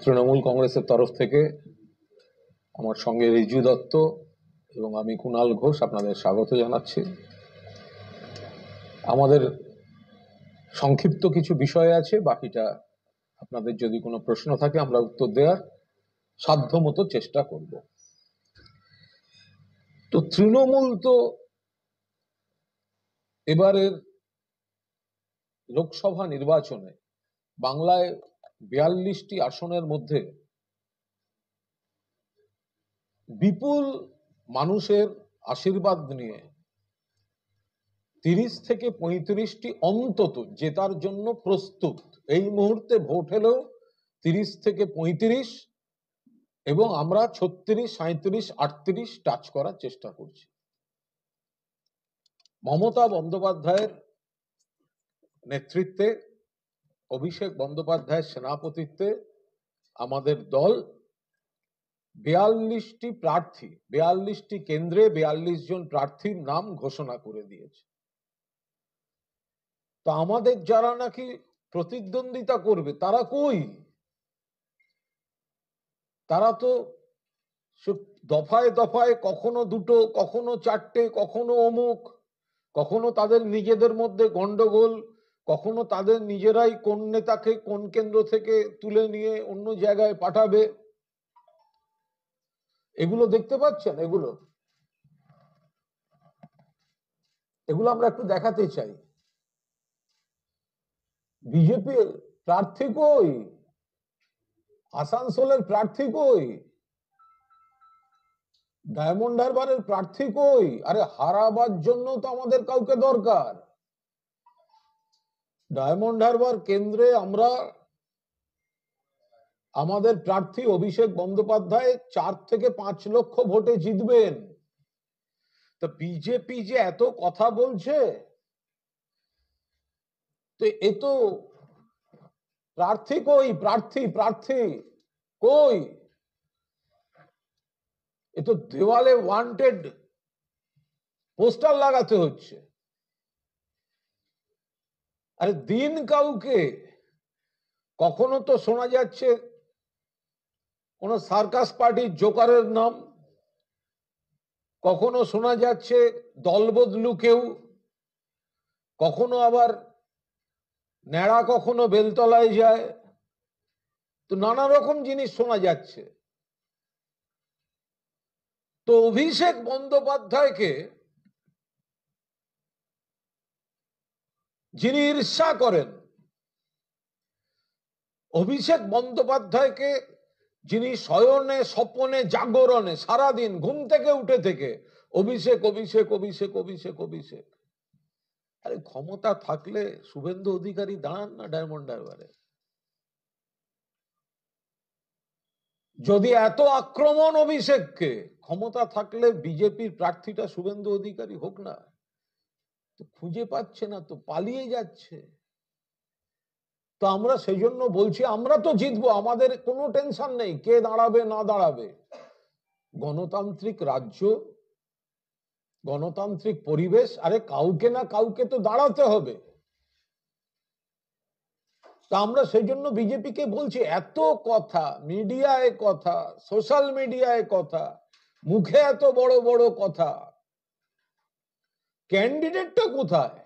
তৃণমূল কংগ্রেসের তরফ থেকে আমার সঙ্গে রিজু দত্ত এবং আমি কুণাল ঘোষ আপনাদের স্বাগত জানাচ্ছি। আমাদের সংক্ষিপ্ত কিছু বিষয় আছে, বাকিটা আপনাদের যদি কোনো প্রশ্ন থাকে আমরা উত্তর দেওয়ার সাধ্যমতো চেষ্টা করব। তো তৃণমূল তো এবারের লোকসভা নির্বাচনে বাংলায় 42টি আসনের মধ্যে বিপুল মানুষের আশীর্বাদ নিয়ে 30 থেকে 35টি অন্তত জেতার জন্য প্রস্তুত। এই মুহূর্তে ভোট হলেও 30 থেকে 35 এবং আমরা 36, 37, 38 টাচ করার চেষ্টা করছি। মমতা বন্দ্যোপাধ্যায়ের নেতৃত্বে, অভিষেক বন্দ্যোপাধ্যায়ের সেনাপতিত্বে আমাদের দল 42টি প্রার্থী, 42টি কেন্দ্রে 42 জন প্রার্থীর নাম ঘোষণা করে দিয়েছে। তো আমাদের যারা নাকি প্রতিদ্বন্দ্বিতা করবে তারা কই? তারা তো দফায় দফায় কখনো দুটো, কখনো চারটে, কখনো অমুক, কখনো তাদের নিজেদের মধ্যে গন্ডগোল, কখনো তাদের নিজেরাই কোন নেতাকে কোন কেন্দ্র থেকে তুলে নিয়ে অন্য জায়গায় পাঠাবে। এগুলো দেখতে পাচ্ছেন? এগুলো আমরা একটু দেখাতে চাই। বিজেপি প্রার্থী কই? আসানসোলের প্রার্থী কই? ডায়মন্ড হারবারের প্রার্থী কই? আরে হারাবার জন্য তো আমাদের কাউকে দরকার। ডায়মন্ড হারবার কেন্দ্রে আমরা আমাদের প্রার্থী অভিষেক বন্দ্যোপাধ্যায় 4 থেকে 5 লক্ষ ভোটে জিতবেন। তো বিজেপি যে এত কথা বলছে, তো এ তো প্রার্থী কই? প্রার্থী কই? এ তো দেওয়ালে ওয়ান্টেড পোস্টার লাগাতে হচ্ছে। আরে দিন কাউকে। কখনো তো শোনা যাচ্ছে কোন সার্কাস পার্টির জোকারের নাম, কখনো শোনা যাচ্ছে দলবদলু কেউ, কখনো আবার ন্যাড়া কখনো বেলতলায় যায়। তো নানা রকম জিনিস শোনা যাচ্ছে। তো অভিষেক বন্দ্যোপাধ্যায়কে যিনি ঈর্ষা করেন, অভিষেক বন্দ্যোপাধ্যায়কে যিনি শয়নে স্বপনে জাগরণে সারাদিন ঘুম থেকে উঠে থেকে অভিষেক অভিষেক অভিষেক অভিষেক অভিষেক। আরে ক্ষমতা থাকলে শুভেন্দু অধিকারী দাঁড়ান না ডায়মন্ড হারবারে। যদি এত আক্রমণ অভিষেককে, ক্ষমতা থাকলে বিজেপির প্রার্থীটা শুভেন্দু অধিকারী হোক না। তো খুঁজে পাচ্ছে না, তো পালিয়ে যাচ্ছে। তো আমরা সেই জন্য বলছি আমরা তো জিতবো, আমাদের কোনো টেনশন নেই কে দাঁড়াবে না দাঁড়াবে। গণতান্ত্রিক রাজ্য, গণতান্ত্রিক পরিবেশ, আরে কাউকে না কাউকে তো দাঁড়াতে হবে। তা আমরা সেই জন্য বিজেপিকে বলছি, এত কথা মিডিয়ায়, কথা সোশ্যাল মিডিয়ায়, কথা মুখে এত বড় বড় কথা, ক্যান্ডিডেটটা কোথায়?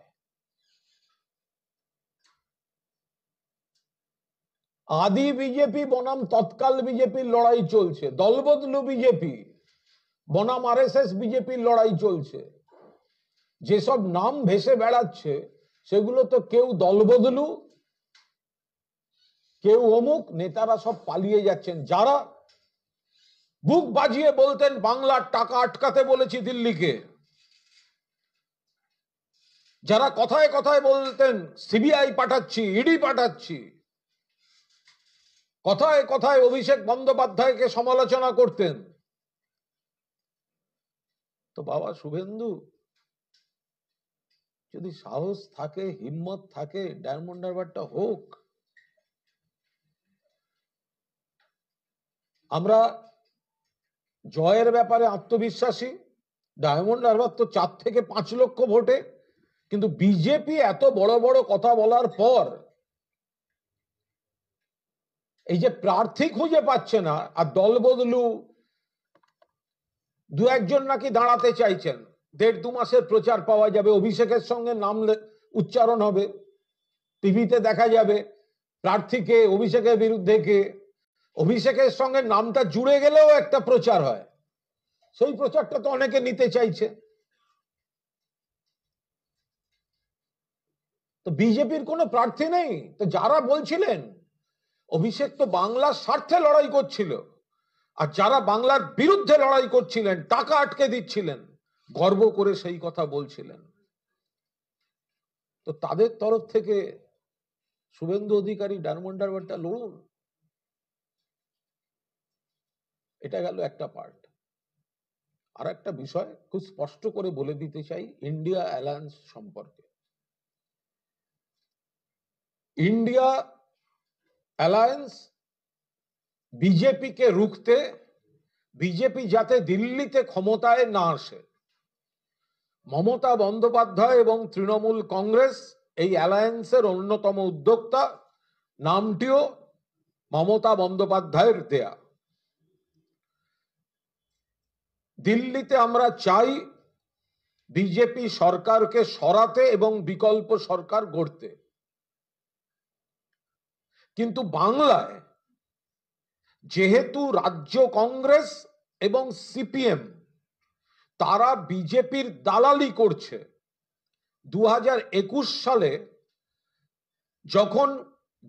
আদি বিজেপি বনাম তৎকাল বিজেপির লড়াই চলছে, দলবদলু বিজেপি বনাম আরএসএস বিজেপির লড়াই চলছে। যেসব নাম ভেসে বেড়াচ্ছে সেগুলো তো কেউ দলবদলু, কেউ অমুক, নেতারা সব পালিয়ে যাচ্ছেন। যারা বুক বাজিয়ে বলতেন বাংলার টাকা আটকাতে বলেছি দিল্লিকে, যারা কথায় কথায় বলতেন সিবিআই পাঠাচ্ছি, ইডি পাঠাচ্ছি, কথায় কথায় অভিষেক বন্দ্যোপাধ্যায়কে সমালোচনা করতেন, তো বাবা শুভেন্দু যদি সাহস থাকে, হিম্মত থাকে, ডায়মন্ড হারবারটা হোক। আমরা জয়ের ব্যাপারে আত্মবিশ্বাসী। ডায়মন্ড হারবার তো 4 থেকে 5 লক্ষ ভোটে, কিন্তু বিজেপি এত বড় বড় কথা বলার পর এই যে প্রার্থী খুঁজে পাচ্ছে না, আর দল বদলু দু একজন নাকি দাঁড়াতে চাইছেন, 1.5-2 মাসের প্রচার পাওয়া যাবে, অভিষেকের সঙ্গে নাম উচ্চারণ হবে, টিভিতে দেখা যাবে প্রার্থীকে, অভিষেকের বিরুদ্ধে কে, অভিষেকের সঙ্গে নামটা জুড়ে গেলেও একটা প্রচার হয়, সেই প্রচারটা তো অনেকে নিতে চাইছে। তো বিজেপির কোনো প্রার্থী নেই। তো যারা বলছিলেন অভিষেক তো বাংলার স্বার্থে লড়াই করছিল, আর যারা বাংলার বিরুদ্ধে লড়াই করছিলেন, টাকা আটকে দিচ্ছিলেন, গর্ব করে সেই কথা বলছিলেন, তো তাদের তরফ থেকে শুভেন্দু অধিকারী ডায়মন্ড হারবারটা লড়ুন। এটা গেল একটা পার্ট। আর একটা বিষয় খুব স্পষ্ট করে বলে দিতে চাই ইন্ডিয়া অ্যালায়েন্স সম্পর্কে। ইন্ডিয়া অ্যালায়েন্স বিজেপিকে রুখতে, বিজেপি যাতে দিল্লিতে ক্ষমতায় না আসে, মমতা বন্দ্যোপাধ্যায় এবং তৃণমূল কংগ্রেস এই অ্যালায়েন্সের অন্যতম উদ্যোক্তা, নামটিও মমতা বন্দ্যোপাধ্যায়ের দেয়া। দিল্লিতে আমরা চাই বিজেপি সরকারকে সরাতে এবং বিকল্প সরকার গড়তে, কিন্তু বাংলায় যেহেতু রাজ্য কংগ্রেস এবং সিপিএম তারা বিজেপির দালালি করছে, 2021 সালে যখন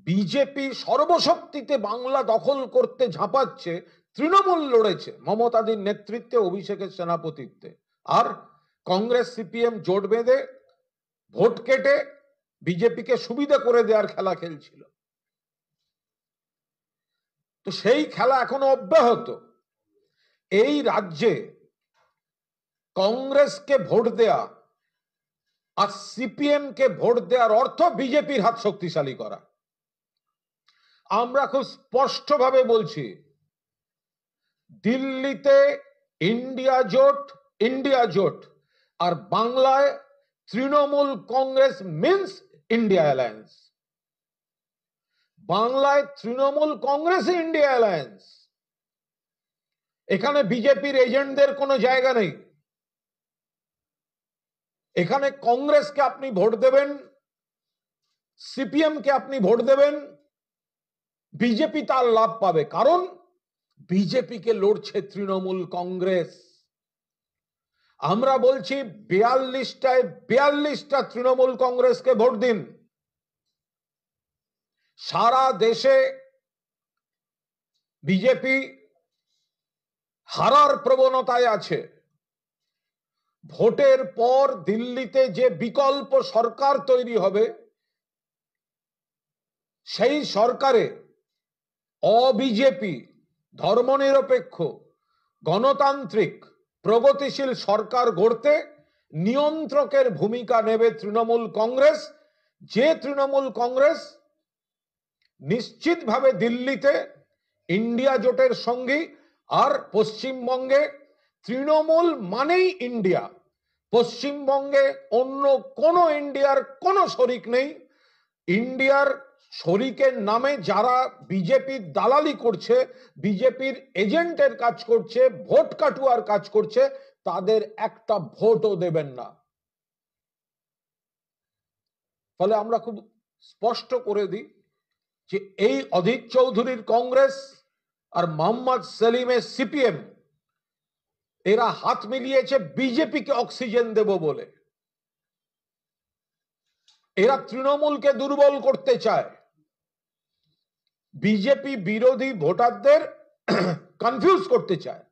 বিজেপি সর্বশক্তিতে বাংলা দখল করতে ঝাঁপাচ্ছে, তৃণমূল লড়েছে মমতাদির নেতৃত্বে, অভিষেকের সেনাপতিত্বে, আর কংগ্রেস সিপিএম জোট বেঁধে ভোট কেটে বিজেপিকে সুবিধা করে দেওয়ার খেলা খেলছিল। তো সেই খেলা এখনো অব্যাহত। এই রাজ্যে কংগ্রেসকে ভোট দেয়া আর সিপিএম কে ভোট দেওয়ার অর্থ বিজেপির হাত শক্তিশালী করা। আমরা খুব স্পষ্টভাবে বলছি, দিল্লিতে ইন্ডিয়া জোট আর বাংলায় Trinamool Congress means India alliance. বাংলায় তৃণমূল কংগ্রেস ইন্ডিয়া অ্যালায়েন্স, এখানে বিজেপির এজেন্টদের কোনো জায়গা নেই। এখানে কংগ্রেসকে আপনি ভোট দেবেন, সিপিএম কে আপনি ভোট দেবেন, বিজেপি তার লাভ পাবে, কারণ বিজেপিকে লড়ছে তৃণমূল কংগ্রেস। আমরা বলছি 42টায় 42টা তৃণমূল কংগ্রেসকে ভোট দিন। সারা দেশে বিজেপি হারার প্রবণতায় আছে। ভোটের পর দিল্লিতে যে বিকল্প সরকার তৈরি হবে, সেই সরকারে অবিজেপি, ধর্মনিরপেক্ষ, গণতান্ত্রিক, প্রগতিশীল সরকার গড়তে নিয়ন্ত্রকের ভূমিকা নেবে তৃণমূল কংগ্রেস। যে তৃণমূল কংগ্রেস নিশ্চিতভাবে দিল্লিতে ইন্ডিয়া জোটের সঙ্গী, আর পশ্চিমবঙ্গে তৃণমূল মানেই ইন্ডিয়া, পশ্চিমবঙ্গে অন্য কোন ইন্ডিয়ার কোনো শরিক নেই। ইন্ডিয়ার শরিকের নামে যারা বিজেপির দালালি করছে, বিজেপির এজেন্টের কাজ করছে, ভোট কাটুয়ার কাজ করছে, তাদের একটা ভোটও দেবেন না। ফলে আমরা খুব স্পষ্ট করে দিই যে এই অধীর চৌধুরীর কংগ্রেস আর মোহাম্মদ সেলিমের সিপিএম, এরা হাত মিলিয়েছে বিজেপিকে অক্সিজেন দেব বলে। এরা তৃণমূলকে দুর্বল করতে চায়, বিজেপি বিরোধী ভোটারদের কনফিউজ করতে চায়।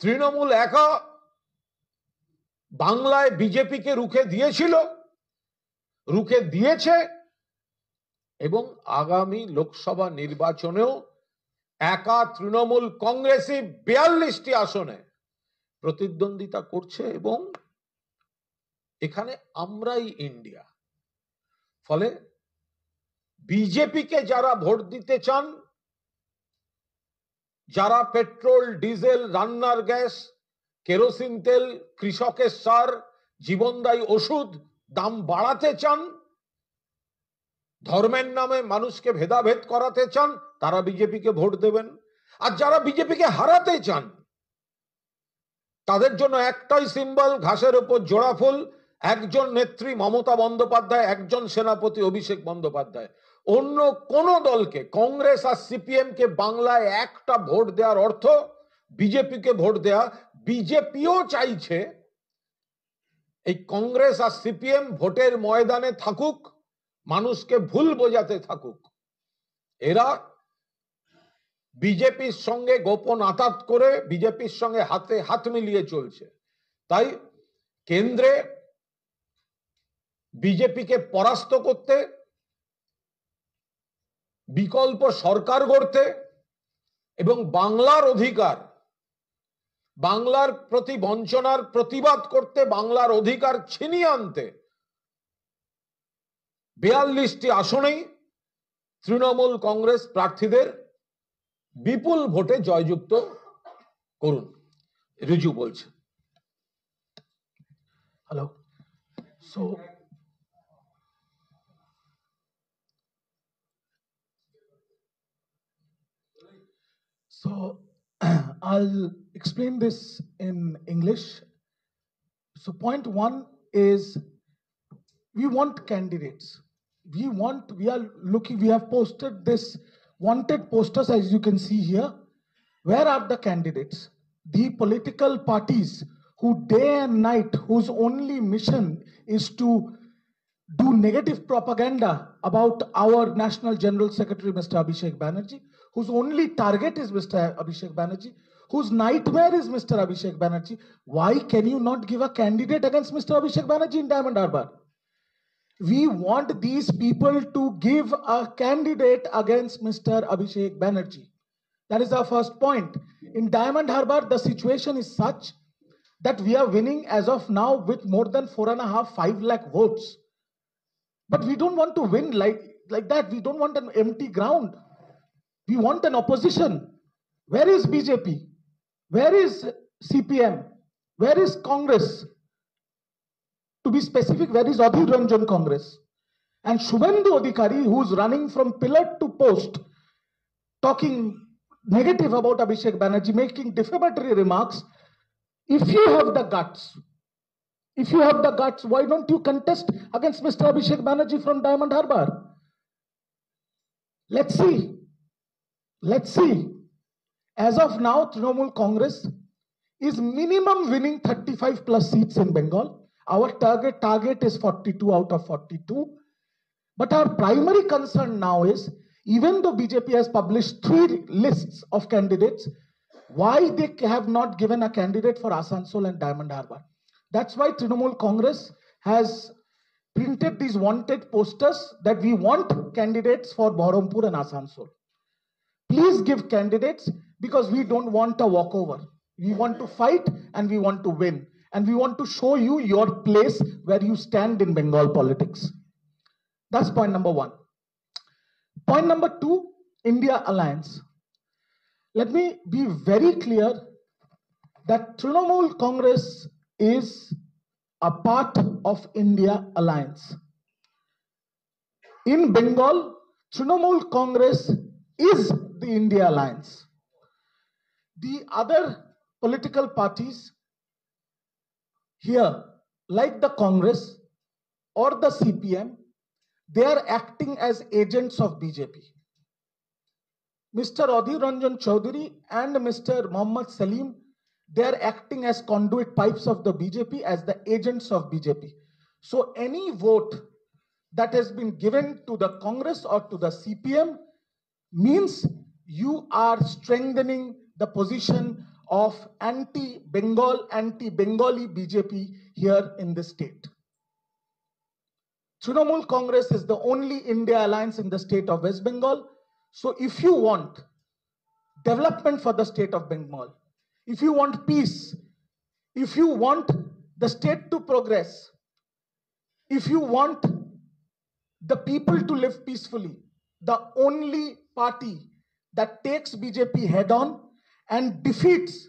তৃণমূল একা বাংলায় বিজেপিকে রুখে দিয়েছিল, রুখে দিয়েছে, এবং আগামী লোকসভা নির্বাচনেও একা তৃণমূল কংগ্রেসই 42টি আসনে প্রতিদ্বন্দ্বিতা করছে, এবং এখানে আমরাই ইন্ডিয়া। ফলে বিজেপিকে যারা ভোট দিতে চান, যারা পেট্রোল, ডিজেল, রান্নার গ্যাস, কেরোসিন তেল, কৃষকের সার, জীবনদায়ী ওষুধ দাম বাড়াতে চান, ধর্মের নামে মানুষকে ভেদাভেদ করাতে চান তারা বিজেপিকে ভোট দেবেন, আর যারা বিজেপিকে হারাতে চান তাদের জন্য একটাই সিম্বল, ঘাসের উপর জোড়া ফুল, একজন নেত্রী মমতা বন্দ্যোপাধ্যায়, একজন সেনাপতি অভিষেক বন্দ্যোপাধ্যায়। অন্য কোন দলকে, কংগ্রেস আর সিপিএম কে বাংলায় একটা ভোট দেওয়ার অর্থ বিজেপিকে ভোট দেয়া। বিজেপিও চাইছে এই কংগ্রেস আর সিপিএম ভোটের ময়দানে থাকুক, মানুষকে ভুল বোঝাতে থাকুক। এরা বিজেপির সঙ্গে গোপন আঁতাত করে বিজেপির সঙ্গে হাতে হাত মিলিয়ে চলছে। তাই কেন্দ্রে বিজেপিকে পরাস্ত করতে, বিকল্প সরকার গড়তে এবং বাংলার অধিকার, বাংলার প্রতি বঞ্চনার প্রতিবাদ করতে, বাংলার অধিকার ছিনিয়ে আনতে 42টি আসনেই তৃণমূল কংগ্রেস প্রার্থীদের বিপুল ভোটে জয়যুক্ত করুন, রিজু বলছে। Hello, So I'll explain this in English. So point one is we want candidates. We are looking, we have posted this wanted posters as you can see here. Where are the candidates? The political parties who day and night, whose only mission is to do negative propaganda about our National General Secretary, Mr. Abhishek Banerjee, whose only target is Mr. Abhishek Banerjee, whose nightmare is Mr. Abhishek Banerjee. Why can you not give a candidate against Mr. Abhishek Banerjee in Diamond Harbour? We want these people to give a candidate against Mr. Abhishek Banerjee. That is our first point. In Diamond Harbour, the situation is such that we are winning as of now with more than 4.5–5 lakh votes. But we don't want to win like that. We don't want an empty ground. We want an opposition. Where is BJP? Where is CPM? Where is Congress? To be specific, where is Adhir Ranjan Congress? And Shubhendu Adhikari, who is running from pillar to post, talking negative about Abhishek Banerjee, making defamatory remarks. If you have the guts, why don't you contest against Mr. Abhishek Banerjee from Diamond Harbour? Let's see. As of now, Trinamool Congress is minimum winning 35+ seats in Bengal. Our target is 42 out of 42. But our primary concern now is, even though BJP has published 3 lists of candidates, why they have not given a candidate for Asansol and Diamond Harbour? That's why Trinamool Congress has printed these wanted posters that we want candidates for Baharampur and Asansol. Please give candidates, because we don't want a walkover. We want to fight and we want to win. And we want to show you your place where you stand in Bengal politics. That's point number one. Point number two, India Alliance. Let me be very clear that Trinamool Congress is a part of India Alliance. In Bengal, Trinamool Congress is the India Alliance. The other political parties here, like the Congress or the CPM, they are acting as agents of BJP. Mr. Adhir Ranjan Chaudhary and Mr. Mohammad Salim, they are acting as conduit pipes of the BJP, as the agents of BJP. So any vote that has been given to the Congress or to the CPM means you are strengthening the position of anti-Bengali BJP here in the state. Trinamool Congress is the only India Alliance in the state of West Bengal. So if you want development for the state of Bengal, if you want peace, if you want the state to progress, if you want the people to live peacefully, the only party that takes BJP head on and defeats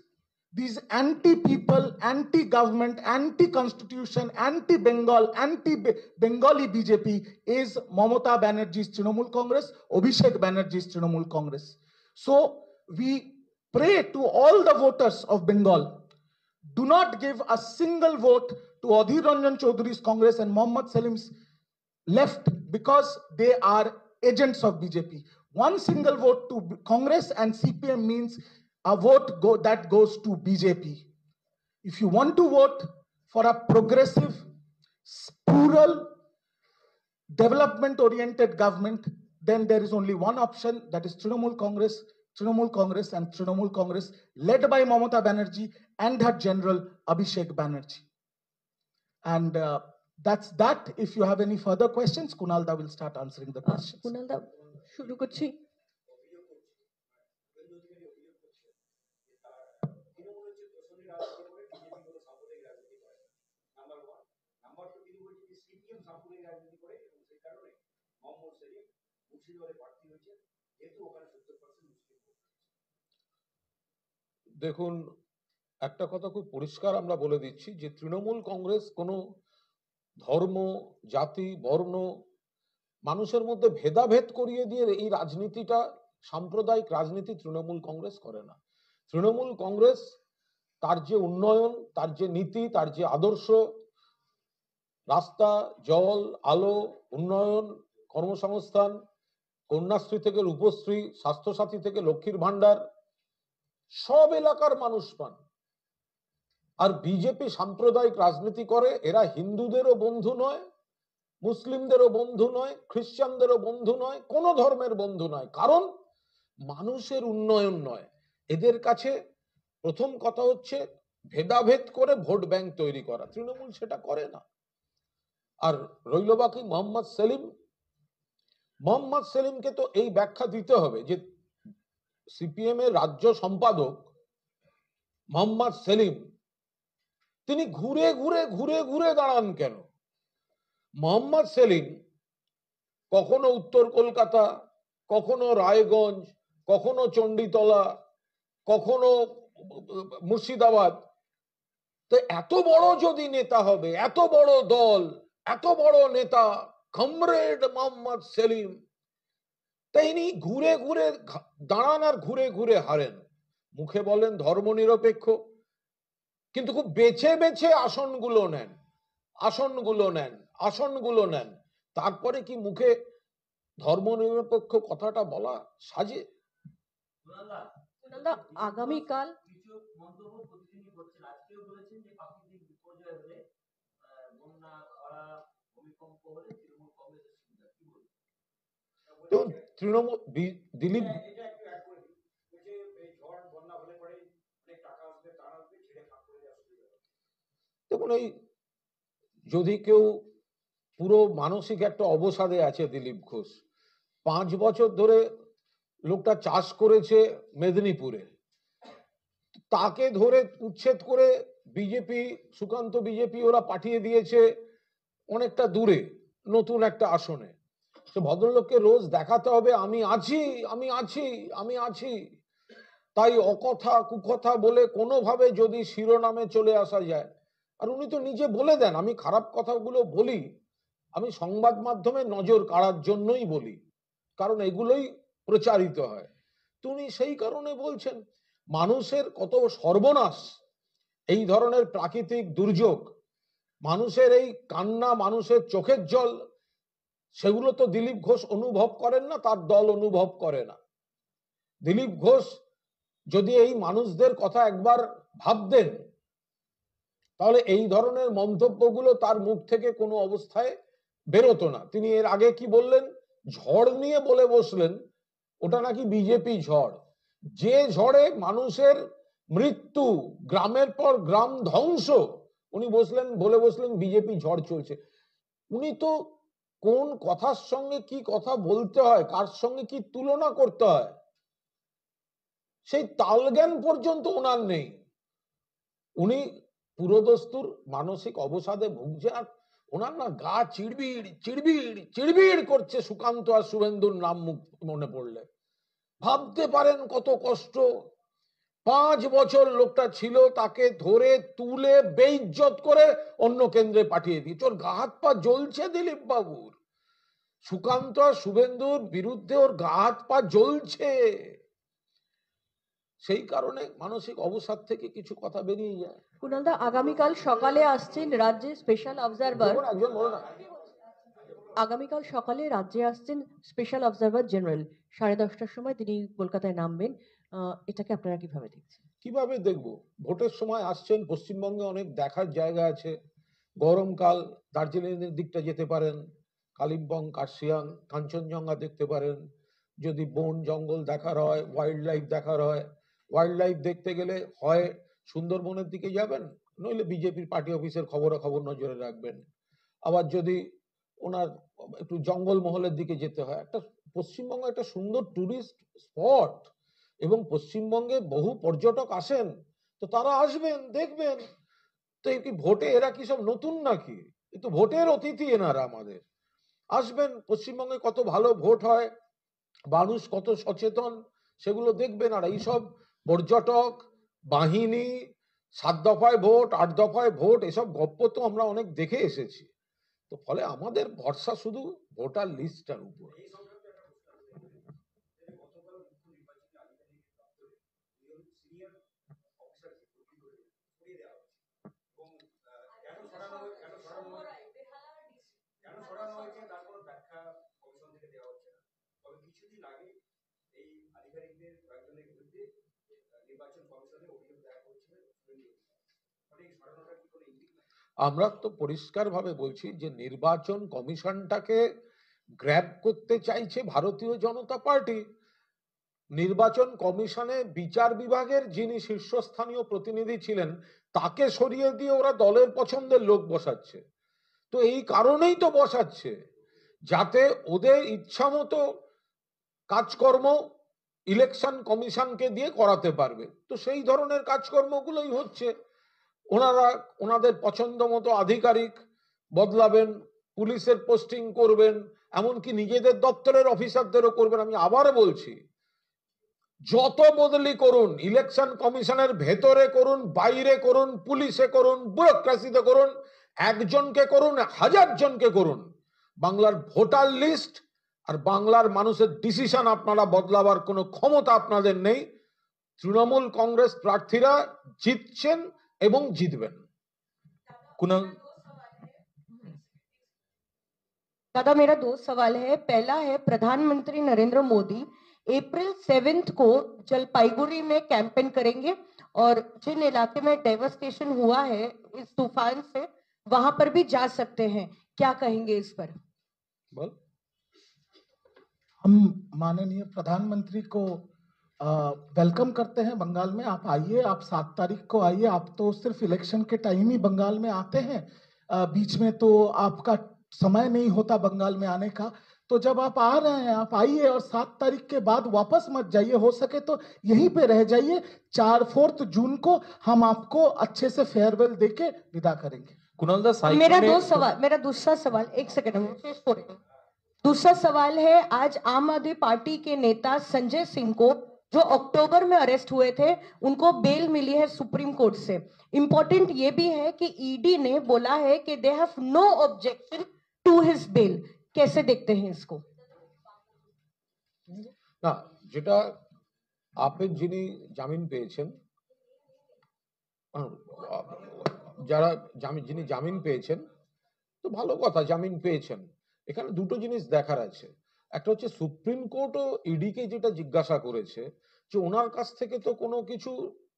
these anti-people, anti-government, anti-constitution, anti-Bengal, anti-Bengali BJP is Mamata Banerjee's Trinamool Congress, Abhishek Banerjee's Trinamool Congress. So we pray to all the voters of Bengal, do not give a single vote to Adhir Ranjan Chaudhary's Congress and Mohammad Salim's left, because they are agents of BJP. One single vote to Congress and CPM means a vote that goes to BJP. If you want to vote for a progressive, plural, development-oriented government, then there is only one option, that is Trinamool Congress and Trinamool Congress led by Mamata Banerjee and her general Abhishek Banerjee. And that's that. If you have any further questions, Kunal Da will start answering the questions. Kunal da শুরু করছি। দেখুন, একটা কথা খুব পরিষ্কার আমরা বলে দিচ্ছি যে তৃণমূল কংগ্রেস কোনো ধর্ম, জাতি, বর্ণ, মানুষের মধ্যে ভেদাভেদ করিয়ে দিয়ে এই রাজনীতিটা, সাম্প্রদায়িক রাজনীতি তৃণমূল কংগ্রেস করে না। তৃণমূল কংগ্রেস তার যে উন্নয়ন, তার যে নীতি, তার যে আদর্শ, রাস্তা, জল, আলো, উন্নয়ন, কর্মসংস্থান, কন্যাশ্রী থেকে রূপশ্রী, স্বাস্থ্যসাথী থেকে লক্ষ্মীর ভান্ডার, সব এলাকার মানুষ পান। আর বিজেপি সাম্প্রদায়িক রাজনীতি করে। এরা হিন্দুদেরও বন্ধু নয়, মুসলিমদেরও বন্ধু নয়, খ্রিস্টানদেরও বন্ধু নয়, কোন ধর্মের বন্ধু নয়। কারণ মানুষের উন্নয়ন নয় এদের কাছে। প্রথম কথা হচ্ছে ভেদাভেদ করে ভোট ব্যাংক তৈরি করা, তৃণমূল সেটা করে না। আর রইল বাকি মোহাম্মদ সেলিম। মোহাম্মদ সেলিমকে তো এই ব্যাখ্যা দিতে হবে যে সিপিএম এর রাজ্য সম্পাদক মোহাম্মদ সেলিম, তিনি ঘুরে ঘুরে ঘুরে ঘুরে দাঁড়ান কেন? মোহাম্মদ সেলিম কখনো উত্তর কলকাতা, কখনো রায়গঞ্জ, কখনো চণ্ডীতলা, কখনো মুর্শিদাবাদ। তো এত বড় যদি নেতা হবে, এত বড় দল, এত বড় নেতা কমরেড মোহাম্মদ সেলিম, তিনি ঘুরে ঘুরে দাঁড়ান আর ঘুরে ঘুরে হারেন। মুখে বলেন ধর্মনিরপেক্ষ, কিন্তু খুব বেছে বেছে আসনগুলো নেন, আসনগুলো নেন, আসনগুলো নেন। তারপরে কি মুখে ধর্মনিরপেক্ষ কথাটা বলা সাজে? আগামীকাল তৃণমূল দিলীপ দেখুন, এই যদি কেউ পুরো মানসিক একটা অবসাদে আছে দিলীপ ঘোষ, 5 বছর ধরে লোকটা চাষ করেছে মেদিনীপুরে, তাকে ধরে উচ্ছেদ করে বিজেপি, সুকান্ত বিজেপি ওরা পাঠিয়ে দিয়েছে অনেকটা দূরে নতুন একটা আসনে। সে ভদ্রলোককে রোজ দেখাতে হবে আমি আছি, আমি আছি, আমি আছি। তাই অকথা কুকথা বলে কোনোভাবে যদি শিরোনামে চলে আসা যায়। আর উনি তো নিজে বলে দেন, আমি খারাপ কথাগুলো বলি, আমি সংবাদ মাধ্যমে নজর কাড়ার জন্যই বলি, কারণ এগুলোই প্রচারিত হয়। তুমি সেই কারণে বলছেন মানুষের কত সর্বনাশ, এই ধরনের প্রাকৃতিক দুর্যোগ, মানুষের এই কান্না, মানুষের চোখের জল, সেগুলো তো দিলীপ ঘোষ অনুভব করেন না, তার দল অনুভব করে না। দিলীপ ঘোষ যদি এই মানুষদের কথা একবার ভাবতেন, তাহলে এই ধরনের মন্তব্যগুলো তার মুখ থেকে কোনো অবস্থায় বেরোতো না। তিনি এর আগে কি বললেন, ঝড় নিয়ে বলে বসলেন, ওটা নাকি বিজেপি ঝড়। যে ঝড়ে মানুষের মৃত্যু, গ্রামের পর গ্রাম ধ্বংস, উনি বলে বসলেন বিজেপি ঝড় চলছে। উনি তো কোন কথার সঙ্গে কি কথা বলতে হয়, কার সঙ্গে কি তুলনা করতে হয়, সেই তালজ্ঞান পর্যন্ত ওনার নেই। উনি পুরোদস্তুর মানসিক অবসাদে ভুগছেন। আর ওনার না গা চিড়বিড় চিড়বিড় চিড়বিড় করছে সুকান্ত আর শুভেন্দুর নাম মনে পড়লে। ভাবতে পারেন কত কষ্ট। 5 বছর লোকটা ছিল, তাকে ধরে তুলে বেইজ্জত করে অন্য কেন্দ্রে পাঠিয়ে দিয়েছে। ওর গা হাত পা জ্বলছে দিলীপ বাবুর, সুকান্ত আর শুভেন্দুর বিরুদ্ধে ওর গা হাত পা জ্বলছে। সেই কারণে মানসিক অবসাদ থেকে কিছু কথা বেরিয়ে যায়। কুণালদা, আগামীকাল সকালে আসছেন রাজ্যে স্পেশাল অবজারভার। দেখুন, একজন বলো না, আগামীকাল সকালে রাজ্যে আসছেন স্পেশাল অবজারভার জেনারেল। 10:30টার সময় তিনি কলকাতায় নামবেন। এটাকে আপনারা কিভাবে দেখছেন? কিভাবে দেখবো? ভোটের সময় আসছেন, পশ্চিমবঙ্গে অনেক দেখার জায়গা আছে। গরমকাল দার্জিলিং এর দিকটা যেতে পারেন, কালিম্পং, কার্শিয়াং, কাঞ্চনজঙ্ঘা দেখতে পারেন। যদি বন জঙ্গল দেখার হয়, ওয়াইল্ড লাইফ দেখার হয়, ওয়াইল্ড লাইফ দেখতে গেলে হয় সুন্দরবনের দিকে যাবেন, নইলে বিজেপির পার্টি অফিসের খবরাখবর নজরে রাখবেন। আবার যদি ওনার একটু জঙ্গল মহলের দিকে যেতে হয়, একটা পশ্চিমবঙ্গ একটা সুন্দর টুরিস্ট স্পট, এবং পশ্চিমবঙ্গে বহু পর্যটক আসেন, তো তারা আসবেন, দেখবেন। তো এই কি ভোটে এরা কি সব নতুন নাকি? কিন্তু ভোটের অতিথি এনারা আমাদের। আসবেন, পশ্চিমবঙ্গে কত ভালো ভোট হয়, মানুষ কত সচেতন, সেগুলো দেখবেন। আর এইসব পর্যটক বাহিনী, 7 দফায় ভোট, 8 দফায় ভোট, এসব গপ্প তো আমরা অনেক দেখে এসেছি। তো ফলে আমাদের ভরসা শুধু ভোটার লিস্টটার উপর। আমরা তো পরিষ্কারভাবে বলছি যে নির্বাচন কমিশনটাকে গ্র্যাব করতে চাইছে ভারতীয় জনতা পার্টি। নির্বাচন কমিশনে বিচার বিভাগের যিনি শীর্ষস্থানীয় প্রতিনিধি ছিলেন, তাকে সরিয়ে দিয়ে ওরা দলের পছন্দের লোক বসাচ্ছে। তো এই কারণেই তো বসাচ্ছে, যাতে ওদের ইচ্ছা মতো কাজকর্ম ইলেকশন কমিশনকে দিয়ে করাতে পারবে। তো সেই ধরনের কাজকর্মগুলোই হচ্ছে। ওনারা ওনাদের পছন্দ মতো আধিকারিক বদলাবেন, পুলিশের পোস্টিং করবেন, এমনকি নিজেদের দপ্তরের অফিসারদেরও করবেন। আমি আবার বলছি, যত বদলি করুন, ইলেকশন কমিশনের ভেতরে করুন, বাইরে করুন, পুলিশে করুন, ব্যুরোক্রেসিতে করুন, একজনকে করুন, 1000 জনকে করুন, বাংলার ভোটার লিস্ট আর বাংলার মানুষের ডিসিশন আপনারা বদলাবার কোনো ক্ষমতা আপনাদের নেই। তৃণমূল কংগ্রেস প্রার্থীরা জিতছেন এবং জিতবেন। कुणाल, दादा, मेरा 2 सवाल है। पहला है, प्रधानमंत्री नरेंद्र मोदी अप्रैल 7 को जलपाईगुड़ी में कैंपेन करेंगे और जिन इलाके में डेवस्टेशन हुआ है इस तूफान से, वहां पर भी जा सकते हैं। क्या कहेंगे इस पर? बोल। हम माननीय प्रधानमंत्री को वेलकम करते हैं बंगाल में। आप आइए, आप 7 तारीख को आइए। आप तो सिर्फ इलेक्शन के टाइम ही बंगाल में आते हैं, बीच में तो आपका समय नहीं होता बंगाल में आने का। तो जब आप आ रहे हैं, आप आइए और 7 तारीख के बाद वापस मत जाइए, हो सके तो यहीं पे रह जाइए। 4 जून को हम आपको अच्छे से फेयरवेल देके विदा करेंगे। कुणाल दा, मेरा दूसरा सवाल, एक सेकंड में शेष पूरे। दूसरा सवाल है, आज आम आदमी पार्टी के नेता संजय सिंह को, जो अक्टूबर में अरेस्ट हुए थे, उनको बेल मिली है सुप्रीम कोर्ट से। इंपॉर्टेंट ये भी है कि ईडी ने बोला है कि they have no objection to his bail. कैसे देखते हैं इसको? না, যেটা আপের যিনি জামিন পেয়েছেন, যারা যিনি জামিন পেয়েছেন, তো ভালো কথা, জামিন পেয়েছেন। এখানে দুটো জিনিস দেখার আছে। একটা হচ্ছে সুপ্রিম কোর্টও ইডিকে যেটা জিজ্ঞাসা করেছে, যে ওনার কাছ থেকে তো কোনো কিছু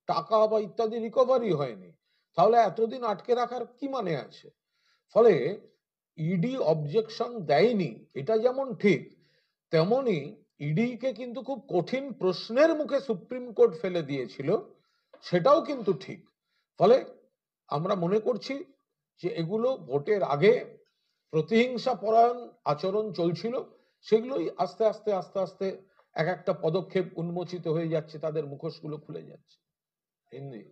টাকা বা ইত্যাদি রিকভারি হয়নি, তাহলে এতদিন আটকে রাখার কি মানে আছে? ফলে ইডি অবজেকশন দেয়নি, এটা যেমন ঠিক, তেমনি ইডিকে কিন্তু খুব কঠিন প্রশ্নের মুখে সুপ্রিম কোর্ট ফেলে দিয়েছিল, সেটাও কিন্তু ঠিক। ফলে আমরা মনে করছি যে এগুলো ভোটের আগে প্রতিহিংসা পরায়ণ আচরণ চলছিল, সেগুলোই আস্তে আস্তে আস্তে আস্তে এক একটা পদক্ষেপ উন্মোচিত হয়ে যাচ্ছে, তাদের মুখোশগুলো খুলে যাচ্ছে। হিন্দি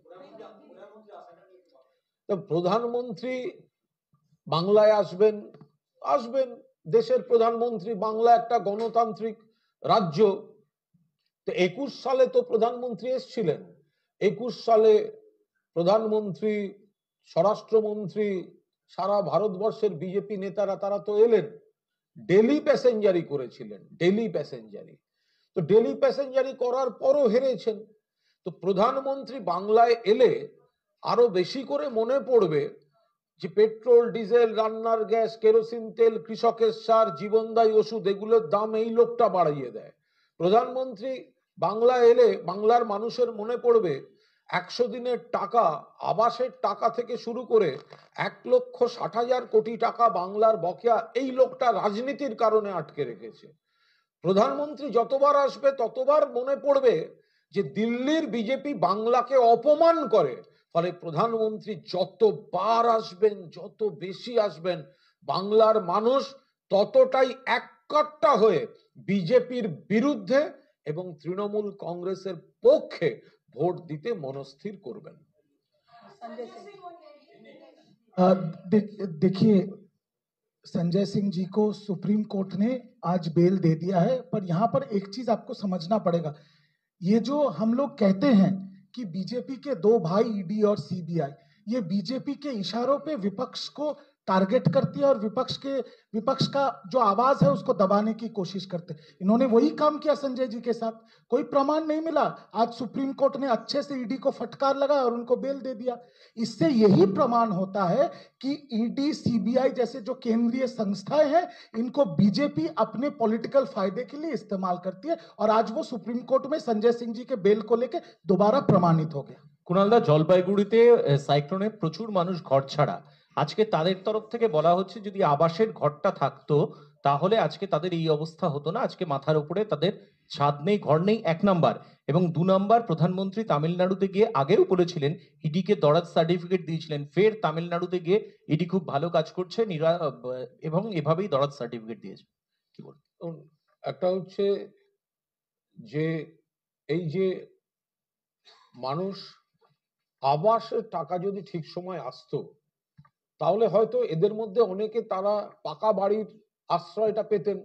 তো প্রধানমন্ত্রী বাংলায় আসবেন, আসবেন। দেশের প্রধানমন্ত্রী, বাংলা একটা গণতান্ত্রিক রাজ্য। তো 21 সালে তো প্রধানমন্ত্রী এসেছিলেন, 21 সালে প্রধানমন্ত্রী, স্বরাষ্ট্রমন্ত্রী, সারা ভারতবর্ষের বিজেপি নেতারা তারা তো এলেন, ডেলি প্যাসেঞ্জারি করেছিলেন, ডেলি প্যাসেঞ্জারি। তো ডেলি প্যাসেঞ্জারি করার পরও হেরেছেন। তো প্রধানমন্ত্রী বাংলায় এলে আরো বেশি করে মনে পড়বে যে পেট্রোল, ডিজেল, রান্নার গ্যাস, কেরোসিন তেল, কৃষকের সার, জীবনদায়ী ওষুধ এগুলোর দাম এই লোকটা বাড়িয়ে দেয়। প্রধানমন্ত্রী বাংলায় এলে বাংলার মানুষের মনে পড়বে 100 দিনের টাকা, আবাসের টাকা থেকে শুরু করে 1,60,000 কোটি টাকা বাংলার বকেয়া এই লোকটা রাজনীতির কারণে আটকে রেখেছে। প্রধানমন্ত্রী যতবার আসবে ততবার মনে পড়বে যে দিল্লির বিজেপি বাংলাকে অপমান করে, ফলে প্রধানমন্ত্রী যতবার আসবেন, যত বেশি আসবেন, বাংলার মানুষ ততটাই এককাট্টা হয়ে বিজেপির বিরুদ্ধে এবং তৃণমূল কংগ্রেসের পক্ষে ভোট দিতে মনস্থির করবেন। देखिए, संजय सिंह जी को सुप्रीम कोर्ट ने आज बेल दे दिया है, पर यहाँ पर एक चीज आपको समझना पड़ेगा। ये जो हम लोग कहते हैं कि बीजेपी के दो भाई ईडी और सीबीआई, ये बीजेपी के इशारों पे विपक्ष को टारगेट करती है और विपक्ष का जो आवाज है उसको दबाने की कोशिश करते हैं। इन्होंने वही काम किया संजय जी के साथ, कोई प्रमाण नहीं मिला, आज सुप्रीम कोर्ट ने अच्छे से ईडी को फटकार लगाया और उनको बेल दे दिया। इससे यही प्रमाण होता है कि ईडी, सीबीआई जैसे जो केंद्रीय संस्थाएं हैं, इनको बीजेपी अपने पॉलिटिकल फायदे के लिए इस्तेमाल करती है, और आज वो सुप्रीम कोर्ट में संजय सिंह जी के बेल को लेकर दोबारा प्रमाणित हो गया। কুণালদা, জলপাইগুড়িতে সাইক্লোনে প্রচুর মানুষ ঘর ছাড়া, আজকে তাদের তরফ থেকে বলা হচ্ছে যদি আবাসের ঘরটা থাকতো তাহলে আজকে তাদের এই অবস্থা হতো না। আজকে মাথার উপরে তাদের ছাদ নেই, ঘর নেই, 1 নাম্বার। এবং 2 নাম্বার, প্রধানমন্ত্রী তামিলনাড়ুতে গিয়ে আগেও বলেছিলেন, ইডিকে দরাজ সার্টিফিকেট দিয়েছিলেন, ফের তামিলনাড়ুতে গিয়ে ইডি খুব ভালো কাজ করছে এবং এভাবেই দরাজ সার্টিফিকেট দিয়েছে। কি বলবেন? একটা হচ্ছে যে এই যে মানুষ আবাসের টাকা যদি ঠিক সময় আসতো তাহলে হয়তো এদের মধ্যে অনেকে তারা পাকা বাড়ির আশ্রয়টা পেতেন।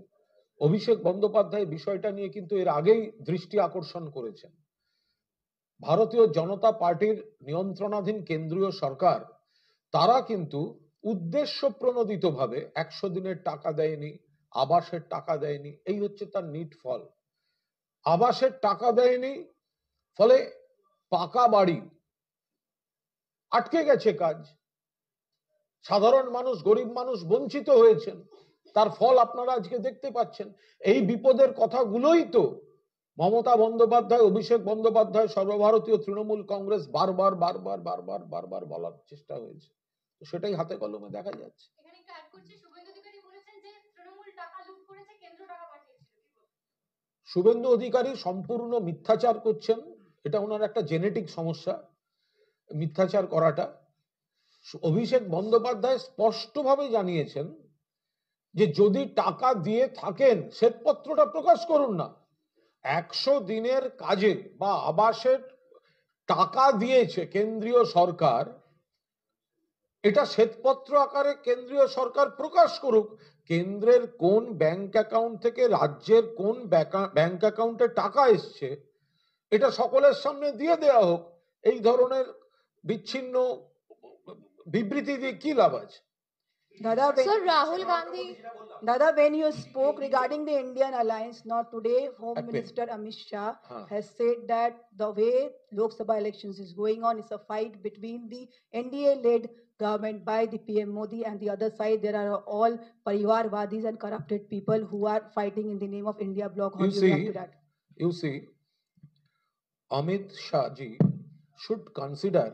অভিষেক বন্দ্যোপাধ্যায় বিষয়টা নিয়ে কিন্তু এর আগেই দৃষ্টি আকর্ষণ করেছেন। ভারতীয় জনতা পার্টির নিয়ন্ত্রণাধীন কেন্দ্রীয় সরকার তারা কিন্তু উদ্দেশ্য প্রণোদিতভাবে 100 দিনের টাকা দেয়নি, আবাসের টাকা দেয়নি, এই হচ্ছে তার নিট ফল। আবাসের টাকা দেয়নি, ফলে পাকা বাড়ি আটকে গেছে কাজ, সাধারণ মানুষ, গরিব মানুষ বঞ্চিত হয়েছেন, তার ফল আপনারা আজকে দেখতে পাচ্ছেন। এই বিপদের কথাগুলোই তো মমতা বন্দ্যোপাধ্যায়, অভিষেক বন্দ্যোপাধ্যায়, সর্বভারতীয় তৃণমূল কংগ্রেস বারবার বারবার বারবার বারবার বলার চেষ্টা হয়েছে, সেটাই হাতে কলমে দেখা যাচ্ছে। শুভেন্দু অধিকারী সম্পূর্ণ মিথ্যাচার করছেন, এটা ওনার একটা জেনেটিক সমস্যা, মিথ্যাচার করাটা। অভিষেক বন্দ্যোপাধ্যায় স্পষ্টভাবে জানিয়েছেন যে যদি টাকা দিয়ে থাকেন শ্বেতপত্রটা প্রকাশ করুন না। 100 দিনের কাজে বা আবাসের টাকা দিয়েছে কেন্দ্রীয় সরকার, এটা শ্বেতপত্র আকারে কেন্দ্রীয় সরকার প্রকাশ করুক। কেন্দ্রের কোন ব্যাংক অ্যাকাউন্ট থেকে রাজ্যের কোন ব্যাংক অ্যাকাউন্টে টাকা এসছে এটা সকলের সামনে দিয়ে দেওয়া হোক। এই ধরনের বিচ্ছিন্ন বিবৃতি দিয়ে কি লাভ আছে? Sir, Rahul Gandhi, Dada, when you spoke regarding the Indian alliance, not today, Home Minister Amit Shah has said that the way Lok Sabha elections is going on is a fight between the NDA-led government by the PM Modi and the other side there are all Parivarwadis and corrupted people who are fighting in the name of India bloc. How do you react to that? You see, Amit Shah ji should consider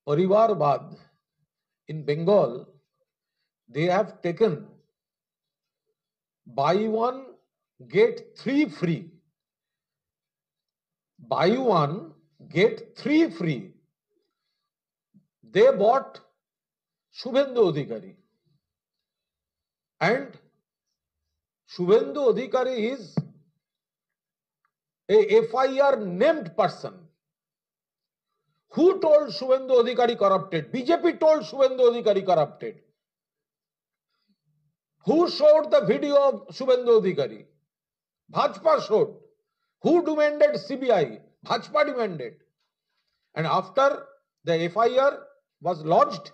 Parivarwad. In Bengal, they have taken buy one, get 3 free. Buy one, get 3 free. They bought Shubhendu Adhikari. And Shubhendu Adhikari is a FIR named person. Who told Shubhendu Adhikari corrupted? BJP told Shubhendu Adhikari corrupted. Who showed the video of Shubhendu Adhikari? Bhajpa showed. Who demanded CBI? Bhajpa demanded. And after the FIR was lodged,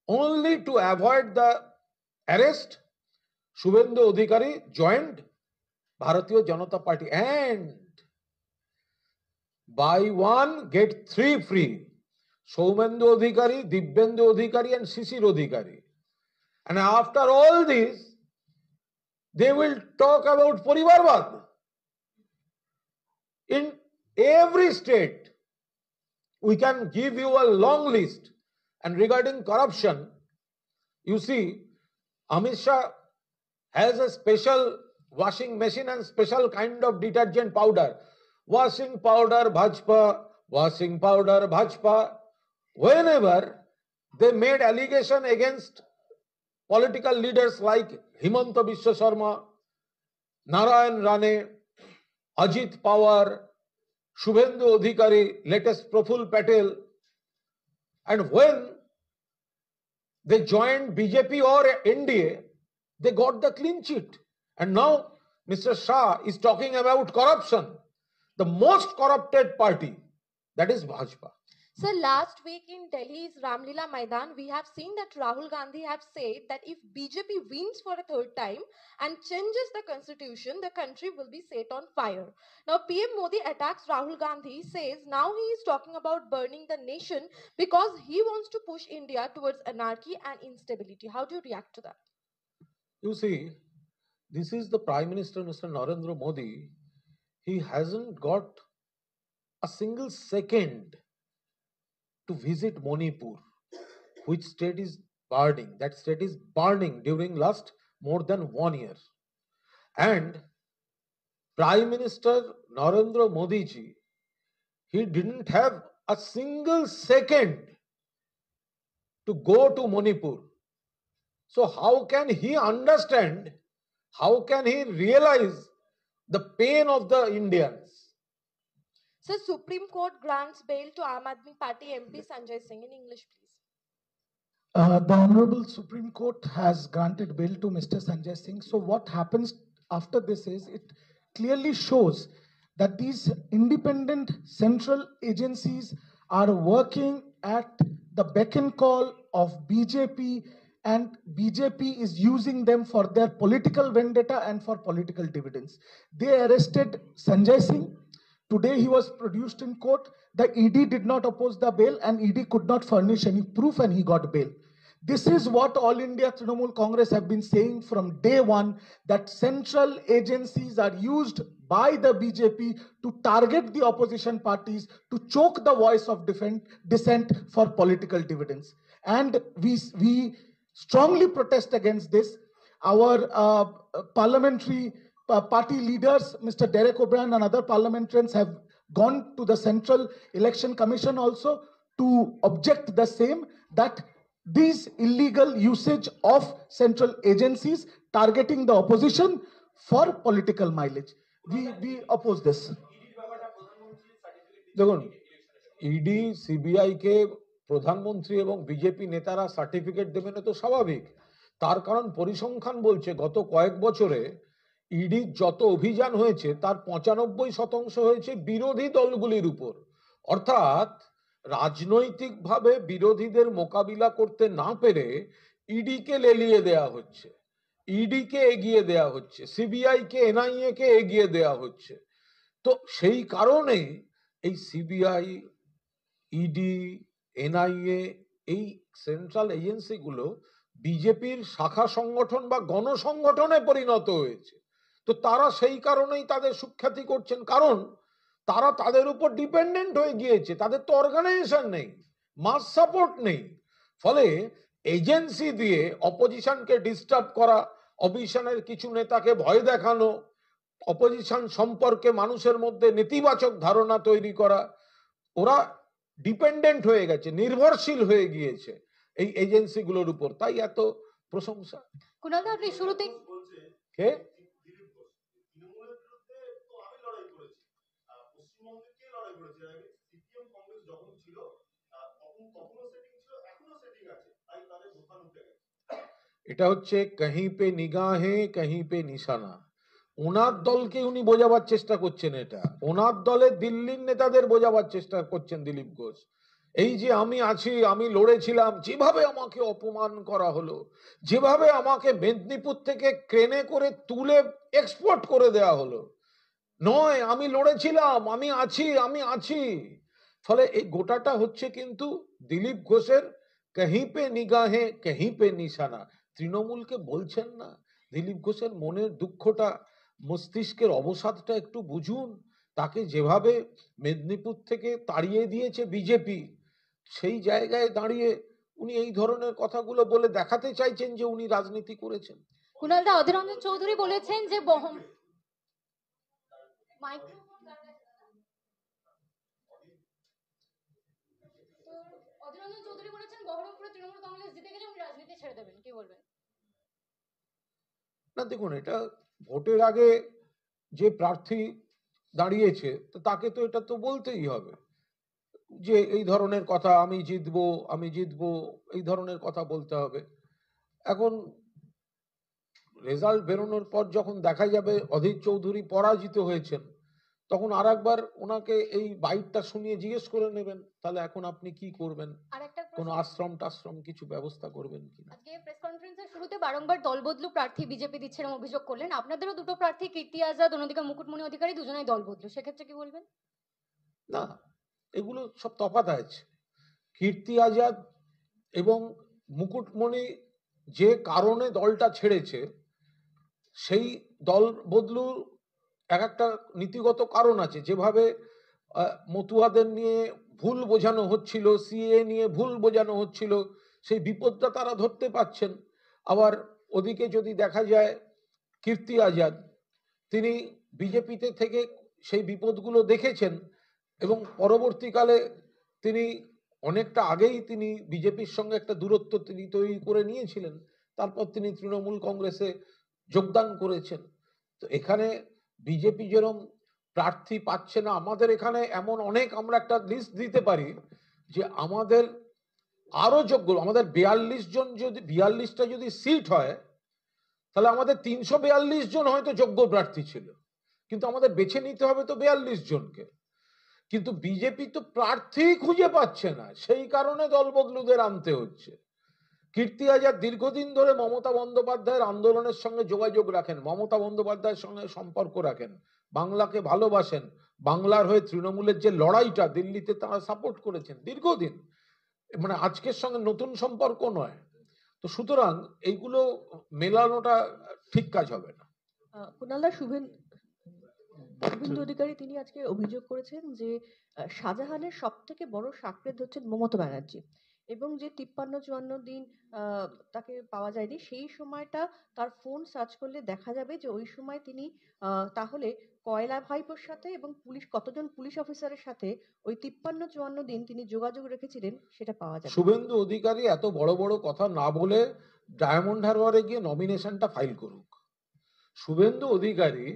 only to avoid the arrest, Shubhendu Adhikari joined Bharatiya Janata Party, and buy one get three free. Shubhendu Adhikari, Dibyendu Adhikari, and Shishir Adhikari. And after all this, they will talk about Parivarvad. In every state, we can give you a long list. And regarding corruption, you see, Amit Shah has a special washing machine and special kind of detergent powder. Washing powder Bhajpa, washing powder Bhajpa. Whenever they made allegation against political leaders like Himanta Biswa Sharma, Narayan Rane, Ajit Pawar, Shubhendu Adhikari, latest Praful Patel, and when they joined BJP or NDA, they got the clean sheet. And now Mr. Shah is talking about corruption. The most corrupted party, that is Bhajpa. So last week in Delhi's Ramlila Maidan, we have seen that Rahul Gandhi have said that if BJP wins for a third time and changes the constitution, the country will be set on fire. Now PM Modi attacks Rahul Gandhi, says now he is talking about burning the nation because he wants to push India towards anarchy and instability. How do you react to that? You see, this is the Prime Minister, Mr. Narendra Modi. He hasn't got a single second to visit Manipur, which state is burning. That state is burning during last more than 1 year. And Prime Minister Narendra Modi ji, he didn't have a single second to go to Manipur. So how can he understand, how can he realize the pain of the Indians? So Supreme Court grants bail to Aam Aadmi Party MP Sanjay Singh. In English, please. The Honorable Supreme Court has granted bail to Mr. Sanjay Singh. So what happens after this is, it clearly shows that these independent central agencies are working at the beck and call of BJP, and BJP is using them for their political vendetta and for political dividends. They arrested Sanjay Singh. Today he was produced in court. The ED did not oppose the bail, and ED could not furnish any proof, and he got bail. This is what All India Trinamool Congress have been saying from day one, that central agencies are used by the BJP to target the opposition parties, to choke the voice of dissent for political dividends. And we strongly protest against this. Our parliamentary party leaders, Mr. Derek O'Brien and other parliamentarians, have gone to the Central Election Commission also to object the same, that these illegal usage of central agencies targeting the opposition for political mileage. We oppose this. দেখুন, ED CBI কে প্রধানমন্ত্রী এবং BJP নেতারা certificate দেবে না তো স্বাভাবিক। তার কারণ পরিসংখ্যান বলছে গত কয়েক বছরে ইডির যত অভিযান হয়েছে তার 95% হয়েছে বিরোধী দলগুলির উপর। অর্থাৎ রাজনৈতিকভাবে বিরোধীদের মোকাবিলা করতে না পেরে ইডিকে লেলিয়ে দেয়া হচ্ছে, ইডিকে এগিয়ে দেয়া হচ্ছে, সিবিআই কে এনআইএ কে এগিয়ে দেয়া হচ্ছে। তো সেই কারণে এই সিবিআই, ইডি, এনআইএ, এই সেন্ট্রাল এজেন্সিগুলো বিজেপির শাখা সংগঠন বা গণসংগঠনে পরিণত হয়েছে। তো তারা সেই কারণেই তাদের সুখ্যাতি করছেন, কারণ তারা তাদের উপর ডিপেন্ডেন্ট হয়ে গিয়েছে। তাদের তো অর্গানাইজেশন নেই, মাস সাপোর্ট নেই। ফলে এজেন্সি দিয়ে অপোজিশনকে ডিস্টার্ব করা, অপোজিশনের কিছু নেতাকে ভয় দেখানো, অপোজিশন সম্পর্কে মানুষের মধ্যে নেতিবাচক ধারণা তৈরি করা, ওরা ডিপেন্ডেন্ট হয়ে গেছে, নির্ভরশীল হয়ে গিয়েছে এই এজেন্সিগুলোর উপর। তাই এত প্রশংসা। কুণাল দা, আপনি শুরুতেই কে এটা হচ্ছে কहीं पे निगाहें कहीं पे निशाना। ওনার দলকে উনি বোঝাবার চেষ্টা করছেন, এটা ওনার দলের দিল্লির নেতাদের বোঝাবার চেষ্টা করছেন দিলীপ ঘোষ। এই যে আমি আছি, আমি লড়েছিলাম, যেভাবে আমাকে অপমান করা হলো, যেভাবে আমাকে মেদিনীপুর থেকে ক্রেনে করে তুলে এক্সপোর্ট করে দেওয়া হলো, নয় আমি লড়েছিলাম, আমি আছি, আমি আছি। ফলে এই গোটাটা হচ্ছে কিন্তু দিলীপ ঘোষের কहीं पे নিগাহে कहीं पे নিশানা। তৃণমূলকে বলছেন না, দিলীপ ঘোষের মনের দুঃখটা, মস্তিষ্কের অবসাদটা একটু বুঝুন। তাকে যেভাবে মেদিনীপুর থেকে তাড়িয়ে দিয়েছে বিজেপি, সেই জায়গায় দাঁড়িয়ে উনি এই ধরনের কথাগুলো বলে দেখাতে চাইছেন যে উনি রাজনীতি করেছেন। কুণালদা, অধীর রঞ্জন চৌধুরী বলেছেন যে বহরমপুরে তৃণমূল কংগ্রেস জিতে গেলে উনি রাজনীতি ছেড়ে দেবেন, কি বলবেন? না দেখুন, এটা ভোটের আগে যে প্রার্থী দাঁড়িয়েছে তো তাকে তো এটা তো বলতেই হবে যে এই ধরনের কথা, আমি জিতবো, আমি জিতবো, এই ধরনের কথা বলতে হবে। এখন রেজাল্ট বেরোনোর পর যখন দেখা যাবে অধীর চৌধুরী পরাজিত হয়েছেন, তখন আর একবার ওনাকে এই বাইটটা শুনিয়ে জিজ্ঞেস করে নেবেন তাহলে এখন আপনি কি করবেন, কোন আশ্রম টাশ্রম কিছু ব্যবস্থা করবেন কিনা। আজকে প্রেস কনফারেন্সের শুরুতে বারংবার দলবদলু প্রার্থী বিজেপি দিচ্ছে এরকম অভিযোগ করলেন। আপনাদেরও দুটো প্রার্থী, কীর্তি আজাদ অন্যদিকে মুকুটমণি অধিকারী, দুজনেই দলবদলু, সেক্ষেত্রে কি বলবেন? না, এগুলো সব তফাৎ আছে। কীর্তি আজাদ এবং মুকুটমণি যে কারণে দলটা ছেড়েছে, সেই দল বদলুর এক একটা নীতিগত কারণ আছে। যেভাবে মতুয়াদের নিয়ে ভুল বোঝানো হচ্ছিল, সিএ নিয়ে ভুল বোঝানো হচ্ছিল, সেই বিপদটা তারা ধরতে পারছেন। আবার ওদিকে যদি দেখা যায় কীর্তি আজাদ, তিনি বিজেপিতে থেকে সেই বিপদগুলো দেখেছেন এবং পরবর্তীকালে তিনি অনেকটা আগেই তিনি বিজেপির সঙ্গে একটা দূরত্ব তিনি তৈরি করে নিয়েছিলেন, তারপর তিনি তৃণমূল কংগ্রেসে যোগদান করেছেন। তো এখানে বিজেপি যেরকম প্রার্থী পাচ্ছে না, আমাদের এখানে এমন অনেক, আমরা একটা লিস্ট দিতে পারি যে আমাদের আরো যোগ্য, আমাদের 42 জন, যদি 42টা যদি সিট হয় তাহলে আমাদের 342 জন হয়তো যোগ্য প্রার্থী ছিল, কিন্তু আমাদের বেছে নিতে হবে তো 42 জনকে। কিন্তু বিজেপি তো প্রার্থী খুঁজে পাচ্ছে না, সেই কারণে দলবদলুদের আনতে হচ্ছে। কীর্তি আজাদ দীর্ঘদিন ধরে মমতা বন্দ্যোপাধ্যায়ের আন্দোলনের সঙ্গে যোগাযোগ রাখেন, মমতা বন্দ্যোপাধ্যায়ের সঙ্গে সম্পর্ক রাখেন, বাংলাকে ভালোবাসেন, বাংলার হয়ে তৃণমূলের যে লড়াইটা দিল্লিতে তারা সাপোর্ট করেছেন দীর্ঘদিন, মানে আজকের সঙ্গে নতুন সম্পর্ক নয়। তো সুতরাং এইগুলো মেলানোটা ঠিক কাজ হবে না। কুণালদা, শুভেন্দু অধিকারী তিনি আজকে অভিযোগ করেছেন যে শাহজাহানের সব থেকে বড় সাকরেদ হচ্ছেন মমতা ব্যানার্জি, এবং যে 53-54 দিন তাকে পাওয়া যায়নি, সেই সময়টা তার ফোন সার্চ করলে দেখা যাবে যে ওই সময় তিনি তাহলে কয়লা ভাইপোর সাথে এবং কতজন পুলিশ অফিসারের সাথে ওই 53-54 দিন তিনি যোগাযোগ রেখেছিলেন সেটা পাওয়া যাবে। শুভেন্দু অধিকারী এত বড় বড় কথা না বলে ডায়মন্ড হারবারে গিয়ে নমিনেশনটা ফাইল করুক। শুভেন্দু অধিকারী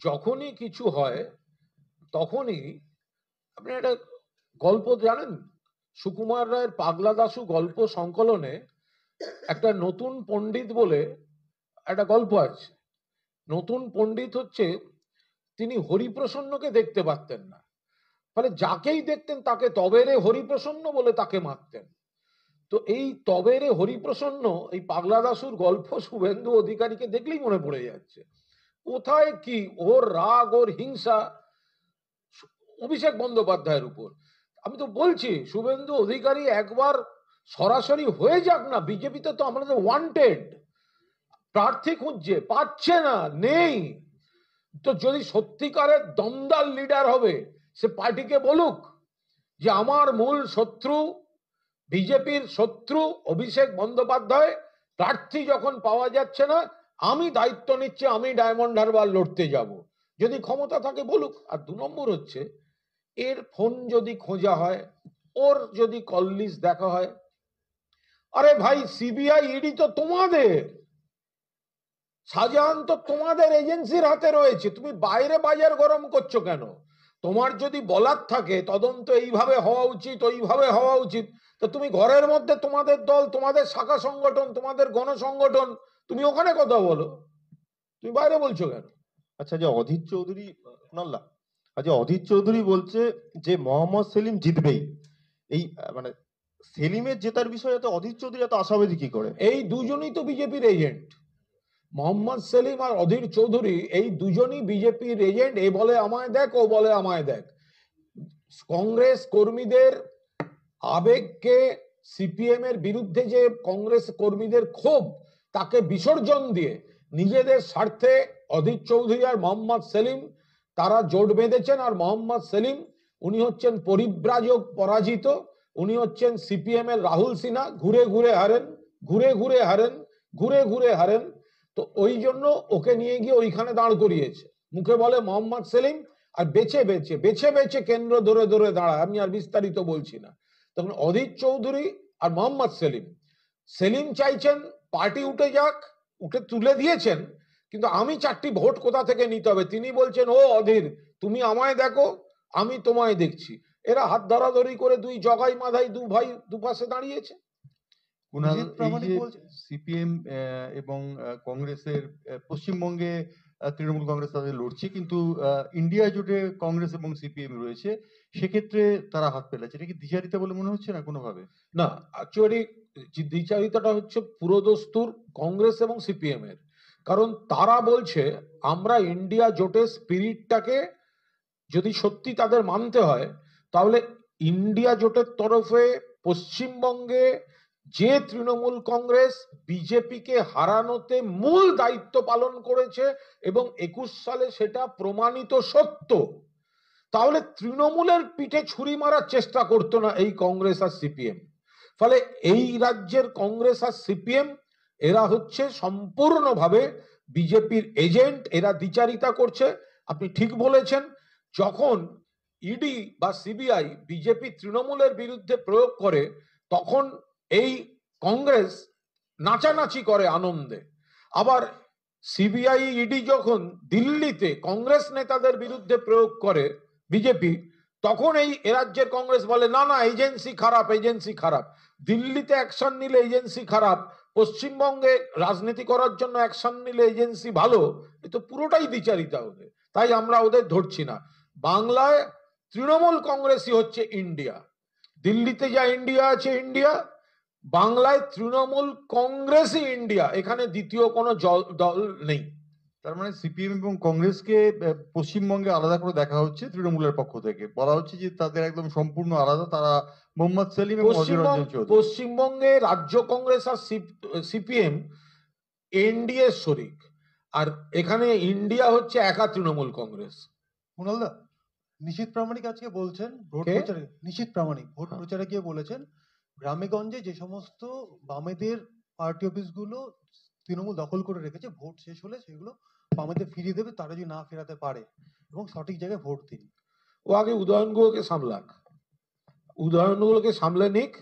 যখনই কিছু হয় তখনই, আপনি একটা গল্প জানেন, সুকুমার রায়ের পাগলা দাশু গল্প সংকলনে একটা নতুন পণ্ডিত বলে একটা গল্প আছে। নতুন পণ্ডিত হচ্ছে, তিনি হরিপ্রসন্নকে দেখতে পারতেন না, ফলে যাকেই দেখতেন তাকে তবেরে হরিপ্রসন্ন বলে তাকে মারতেন। তো এই তবেরে হরিপ্রসন্ন, এই পাগলা দাশুর গল্প শুভেন্দু অধিকারীকে দেখলেই মনে পড়ে যাচ্ছে। কোথায় কি ওর রাগ, ওর হিংসা অভিষেক বন্দ্যোপাধ্যায়ের উপর। আমি তো বলছি শুভেন্দু অধিকারী একবার সরাসরি হয়ে যাক না, বিজেপিতে তো আমাদের ওয়ান্টেড প্রার্থী খুঁজছে, পাচ্ছে না, নেই। তো যদি সত্যিকারের দমদার লিডার হবে, সে পার্টিকে বলুক যে আমার মূল শত্রু, বিজেপির শত্রু অভিষেক বন্দ্যোপাধ্যায়, প্রার্থী যখন পাওয়া যাচ্ছে না আমি দায়িত্ব নিচ্ছি, আমি ডায়মন্ড হারবার লড়তে যাব। যদি ক্ষমতা থাকে বলুক। আর 2 নম্বর হচ্ছে, এর ফোন যদি খোঁজা হয়, ওর যদি কল লিস্ট দেখা হয়, আরে ভাই সিবিআই ইডি তো তোমাদের, শাহজাহান তো তোমাদের এজেন্সির হাতে রয়েছে, তুমি বাইরে বাজার গরম করছো কেন? তোমার যদি বলার থাকে তদন্ত এইভাবে হওয়া উচিত, ওইভাবে হওয়া উচিত, তো তুমি ঘরের মধ্যে তোমাদের দল, তোমাদের শাখা সংগঠন, তোমাদের গণসংগঠন, তুমি ওখানে কথা বলো, তুমি বাইরে বলছো কেন? আচ্ছা, যে অধীর চৌধুরী নাল্লা, আচ্ছা অধীর চৌধুরী বলছে যে মোহাম্মদ সেলিম জিতবেই, এই মানে সেলিমের জেতার বিষয়ে এত অধীর চৌধুরী এত আশাবাদী কি করে? এই দুজনই তো বিজেপির এজেন্ট, মোহাম্মদ সেলিম আর অধীর চৌধুরী, এই দুজনই বিজেপির এজেন্ট। এ বলে আমায় দেখ, ও বলে আমায় দেখ। কংগ্রেস কর্মীদের আবেগকে, সিপিএম এর বিরুদ্ধে যে কংগ্রেস কর্মীদের ক্ষোভ, তাকে বিসর্জন দিয়ে নিজেদের স্বার্থে অধীর চৌধুরী আর মোহাম্মদ সেলিম তারা জোট বেঁধেছেন। আর মোহাম্মদ সেলিম উনি হচ্ছেন পরিব্রাজক, পরাজিত। উনি হচ্ছেন সিপিএম এর রাহুল সিনহা, ঘুরে ঘুরে হারেন, ঘুরে ঘুরে হারেন, ঘুরে ঘুরে হারেন। তো ওই জন্য ওকে নিয়ে গিয়ে ওইখানে দাঁড় করিয়েছে। মুখে বলে মোহাম্মদ সেলিম, আর বেছে বেছে বেছে বেছে কেন্দ্র ধরে ধরে দাঁড়ায়। আমি আর বিস্তারিত বলছি না। তখন অধীর চৌধুরী আর মোহাম্মদ সেলিম, সেলিম চাইছেন পার্টি উঠে যাক, উঠে তুলে দিয়েছেন, কিন্তু আমি 4টি ভোট কোথা থেকে নিতে হবে। তিনি বলছেন, ও অধীর, তুমি আমায় দেখো, আমি তোমায় দেখছি। এরা হাত ধরাধরি করে দুই জগাই মাধাই দু ভাই দুপাশে দাঁড়িয়েছে। কুণাল, সিপিএম এবং কংগ্রেসের পশ্চিমবঙ্গে তৃণমূল কংগ্রেস তাদের লড়ছে, কিন্তু ইন্ডিয়া জোটে কংগ্রেস এবং সিপিএম রয়েছে, সেক্ষেত্রে তারা হাত পেলাচ্ছে। এটা কি দ্বিচারিতা বলে মনে হচ্ছে না কোনোভাবে? না, অ্যাকচুয়ালি দ্বিচারিতাটা হচ্ছে পুরোদস্তুর কংগ্রেস এবং সিপিএম এর। কারণ তারা বলছে আমরা ইন্ডিয়া জোটের স্পিরিটটাকে যদি সত্যি তাদের মানতে হয়, তাহলে ইন্ডিয়া জোটের তরফে পশ্চিমবঙ্গে যে তৃণমূল কংগ্রেস বিজেপিকে হারানোতে মূল দায়িত্ব পালন করেছে এবং 21 সালে সেটা প্রমাণিত সত্য, তাহলে তৃণমূলের পিঠে ছুরি মারার চেষ্টা করতো না এই কংগ্রেস আর সিপিএম। ফলে এই রাজ্যের কংগ্রেস আর সিপিএম এরা হচ্ছে সম্পূর্ণভাবে বিজেপির এজেন্ট, এরা দ্বিচারিতা করছে। আপনি ঠিক বলেছেন, যখন ইডি বা সিবিআই বিজেপি তৃণমূলের বিরুদ্ধে প্রয়োগ করে, তখন এই কংগ্রেস নাচানাচি করে আনন্দে। আবার সিবিআই ইডি যখন দিল্লিতে কংগ্রেস নেতাদের বিরুদ্ধে প্রয়োগ করে বিজেপি, তখন এই রাজ্যের কংগ্রেস বলে না না, এজেন্সি খারাপ, এজেন্সি খারাপ। দিল্লিতে অ্যাকশন নিলে এজেন্সি খারাপ, পশ্চিমবঙ্গে রাজনীতি করার জন্য অ্যাকশন নিলে এজেন্সি ভালো। এ তো পুরোটাই দ্বিচারিতা হবে। তাই আমরা ওদের ধরছি না। বাংলায় তৃণমূল কংগ্রেসই হচ্ছে ইন্ডিয়া, দিল্লিতে যা ইন্ডিয়া আছে ইন্ডিয়া, বাংলায় তৃণমূল কংগ্রেসই ইন্ডিয়া। এখানে দ্বিতীয় কোনো দল নেই। তার মানে সিপিএম এবং কংগ্রেসকে পশ্চিমবঙ্গে আলাদা করে দেখা হচ্ছে তৃণমূলের পক্ষ থেকে, বলা হচ্ছে যে তাদের একদম সম্পূর্ণ আলাদা, তারা মোহাম্মদ সেলিম এবং অধীর রঞ্জন চৌধুরী। পশ্চিমবঙ্গে রাজ্য কংগ্রেস আর সিপিএম এনডিএ শরিক, আর এখানে ইন্ডিয়া হচ্ছে একা তৃণমূল কংগ্রেস। কুণালদা, নিশীথ প্রামাণিক আজকে বলছেন ভোট প্রচারে, নিশীথ প্রামাণিক ভোট প্রচারে গিয়ে বলেছেন গ্রামে গঞ্জে যে সমস্ত বামেদের পার্টি অফিসগুলো তৃণমূল দখল করে রেখেছে, ভোট শেষ হলে সেগুলো বামেদের ফিরিয়ে দেবে, তারা যদি না ফেরাতে পারে, এবং সঠিক জায়গায় ভোট দিন। ও আগে উদয়নগুলোকে সামলাক, উদয়নগুলোকে সামলে নিক,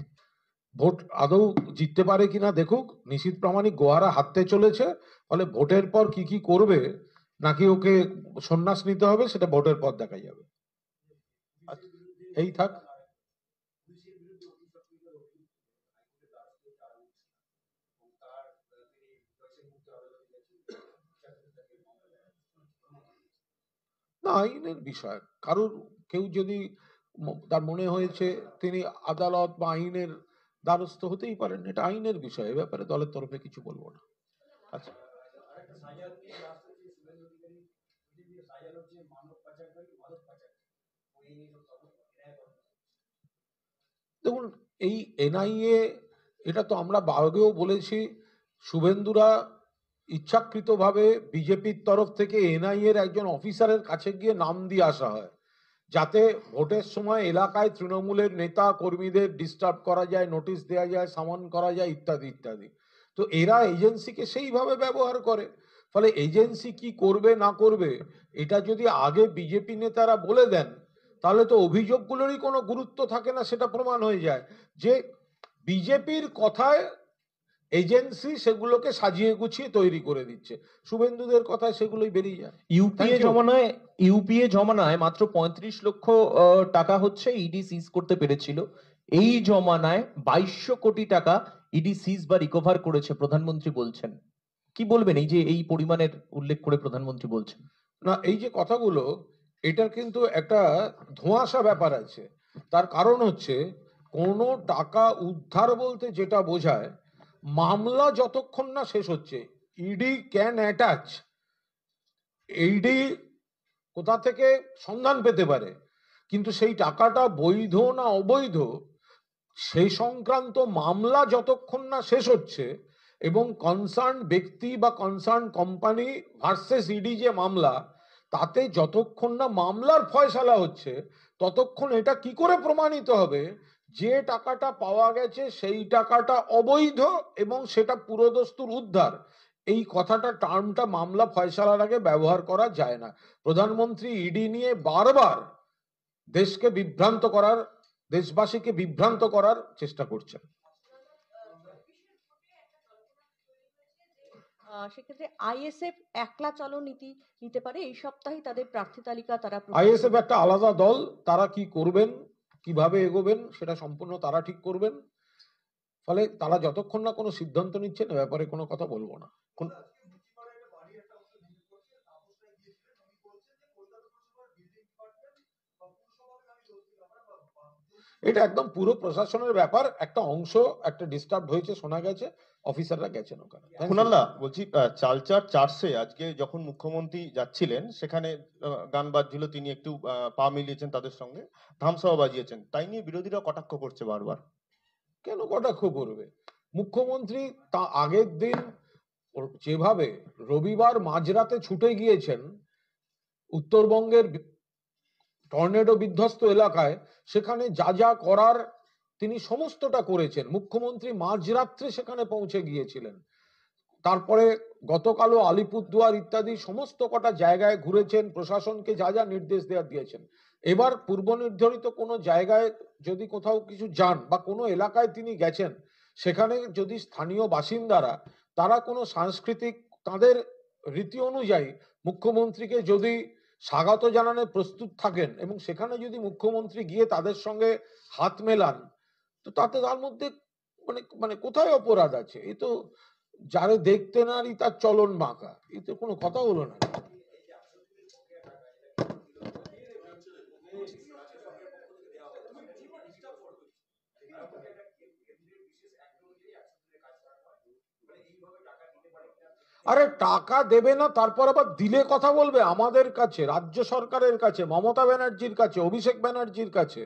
ভোট আদৌ জিততে পারে কিনা দেখুক। নিশীথ প্রামাণিক গোয়ারা হাঁটতে চলেছে, ফলে ভোটের পর কি কি করবে, নাকি ওকে সন্ন্যাস নিতে হবে, সেটা ভোটের পর দেখা যাবে। এই থাক। না, আইনের বিষয়। কারোর কেউ যদি তার মনে হয়েছে তিনি আদালত বা আইনের দ্বারস্থ হতেই পারেন, এটা আইনের বিষয়। এ ব্যাপারে দলের তরফে কিছু বলবো না। আচ্ছা, দেখুন, এই এনআইএ, এটা তো আমরা আগেও বলেছি, শুভেন্দুরা ইচ্ছাকৃতভাবে বিজেপির তরফ থেকে এনআইএর একজন অফিসারের কাছে গিয়ে নাম দিয়ে আসা হয়, যাতে ভোটের সময় এলাকায় তৃণমূলের নেতা কর্মীদের ডিস্টার্ব করা যায়, নোটিশ দেওয়া যায়, সামন করা যায়, ইত্যাদি ইত্যাদি। তো এরা এজেন্সিকে সেইভাবে ব্যবহার করে। ফলে এজেন্সি কি করবে না করবে, এটা যদি আগে বিজেপি নেতারা বলে দেন, তাহলে তো অভিযোগগুলোরই কোনো গুরুত্ব থাকে না। সেটা প্রমাণ হয়ে যায় যে বিজেপির কথায় এজেন্সি সেগুলোকে সাজিয়ে গুছিয়ে তৈরি করে দিচ্ছে, শুভেন্দুদের কথায় সেগুলোই বেরিয়ে যায়। ইউপিএ জমানায় মাত্র 35 লক্ষ টাকা হচ্ছে ইডি সিজ করতে পেরেছিল। এই জমানায় 2200 কোটি টাকা ইডি সিজ বা রিকভার করেছে প্রধানমন্ত্রী বলছেন। কি বলবেন এই যে এই পরিমাণের উল্লেখ করে প্রধানমন্ত্রী বলছেন? না, এই যে কথাগুলো, এটার কিন্তু একটা ধোঁয়াশা ব্যাপার আছে। তার কারণ হচ্ছে, কোনো টাকা উদ্ধার বলতে যেটা বোঝায়, মামলা যতক্ষণ না শেষ হচ্ছে, ইডি ক্যান অ্যাটাচ, ইডি কোথা থেকে সন্ধান পেতে পারে, কিন্তু সেই টাকাটা বৈধ না অবৈধ সেই সংক্রান্ত মামলা যতক্ষণ না শেষ হচ্ছে, এবং কনসার্ন ব্যক্তি বা কনসার্ন কোম্পানি ভার্সেস ইডি যে মামলা, তাতে যতক্ষণ না মামলার ফয়সালা হচ্ছে, ততক্ষণ এটা কি করে প্রমাণিত হবে যে টাকাটা পাওয়া গেছে সেই টাকাটা অবৈধ এবং সেটা পুরোদস্তুর উদ্ধার? এই কথাটা, টার্মটা মামলা ফয়সালার আগে ব্যবহার করা যায় না। প্রধানমন্ত্রী ইডি নিয়ে বারবার দেশকে বিভ্রান্ত করার, দেশবাসীকে বিভ্রান্ত করার চেষ্টা করছেন। সেক্ষেত্রে আইএসএফ একলা চলো নীতি নিতে পারে, এই সপ্তাহে তাদের প্রার্থী তালিকা তারা আইএসএফ একটা আলাদা দল, তারা কি করবেন, কিভাবে এগোবেন সেটা সম্পূর্ণ তারা ঠিক করবেন। ফলে তারা যতক্ষণ না কোনো সিদ্ধান্ত নিচ্ছেন এ ব্যাপারে কোনো কথা বলবো না। এটা একদম পুরো প্রশাসনের ব্যাপার, একটা অংশ একটা ডিস্টার্ব হয়েছে শোনা গেছে, অফিসাররা গেছেন ওখানে। কুণালদা বলছি, চালচার চার্চে আজকে যখন মুখ্যমন্ত্রী যাচ্ছিলেন, সেখানে গান বাজছিল, তিনি একটু পা মিলিয়েছেন তাদের সঙ্গে, ধামসাও বাজিয়েছেন, তাই নিয়ে বিরোধীরা কটাক্ষ করছে বারবার। কেন কটাক্ষ করবে? মুখ্যমন্ত্রী তা আগের দিন যেভাবে রবিবার মাঝরাতে ছুটে গিয়েছেন উত্তরবঙ্গের টর্নেডো বিধ্বস্ত এলাকায়, সেখানে যা যা করার তিনি সমস্তটা করেছেন। মুখ্যমন্ত্রী মাঝরাত্রে সেখানে পৌঁছে গিয়েছিলেন। তারপরে গতকালও আলিপুরদুয়ার ইত্যাদি সমস্ত কটা জায়গায় ঘুরেছেন, প্রশাসনকে যা যা নির্দেশ দিয়েছেন। এবার পূর্ব নির্ধারিত কোনো জায়গায় যদি কোথাও কিছু যান বা কোনো এলাকায় তিনি গেছেন, সেখানে যদি স্থানীয় বাসিন্দারা তারা কোনো সাংস্কৃতিক তাদের রীতি অনুযায়ী মুখ্যমন্ত্রীকে যদি স্বাগত জানানোর প্রস্তুত থাকেন এবং সেখানে যদি মুখ্যমন্ত্রী গিয়ে তাদের সঙ্গে হাত মেলান, তো তাতে তার মধ্যে মানে কোথায় অপরাধ আছে? এ তো যারে দেখতে নারী তার চলন বাঁকা, এতে কোনো কথা হলো না। আরে টাকা দেবে না, তারপর আবার দিলে কথা বলবে আমাদের কাছে, রাজ্য সরকারের কাছে, মমতা ব্যানার্জির কাছে, অভিষেক ব্যানার্জির কাছে।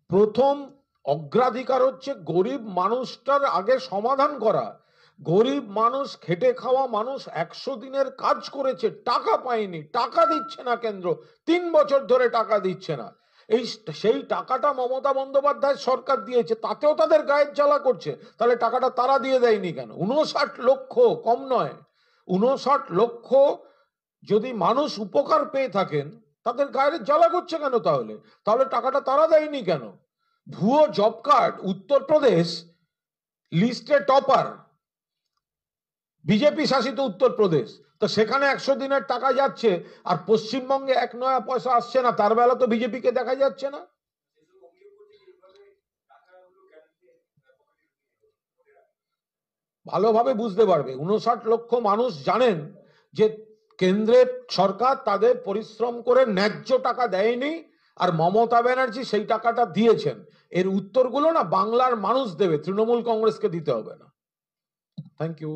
প্রথম অগ্রাধিকার হচ্ছে গরিব মানুষটার আগে সমাধান করা। গরিব মানুষ, খেটে খাওয়া মানুষ 100 দিনের কাজ করেছে, টাকা পায়নি, টাকা দিচ্ছে না কেন্দ্র, 3 বছর ধরে টাকা দিচ্ছে না। সেই টাকাটা মমতা বন্দ্যোপাধ্যায় সরকার দিয়েছে, তাতেও তাদের গায়ের জ্বালা করছে। তাহলে টাকাটা তারা দিয়ে দেয়নি কেন? 59 লক্ষ, কম নয়, 59 লক্ষ যদি মানুষ উপকার পেয়ে থাকেন, তাদের গায়ের জ্বালা করছে কেন? তাহলে টাকাটা তারা দেয়নি কেন? ভুয়ো জব কার্ড, উত্তরপ্রদেশ লিস্টে টপার, বিজেপি শাসিত উত্তরপ্রদেশ, তো সেখানে 100 দিনের টাকা যাচ্ছে, আর পশ্চিমবঙ্গে 1 নয়া পয়সা আসছে না। তার বেলা তো বিজেপিকে দেখা যাচ্ছে না। ভালোভাবে বুঝতে পারবে, 59 লক্ষ মানুষ জানেন যে কেন্দ্রের সরকার তাদের পরিশ্রম করে ন্যায্য টাকা দেয়নি, আর মমতা ব্যানার্জি সেই টাকাটা দিয়েছেন। এর উত্তরগুলো না বাংলার মানুষ দেবে, তৃণমূল কংগ্রেসকে দিতে হবে না। Thank you.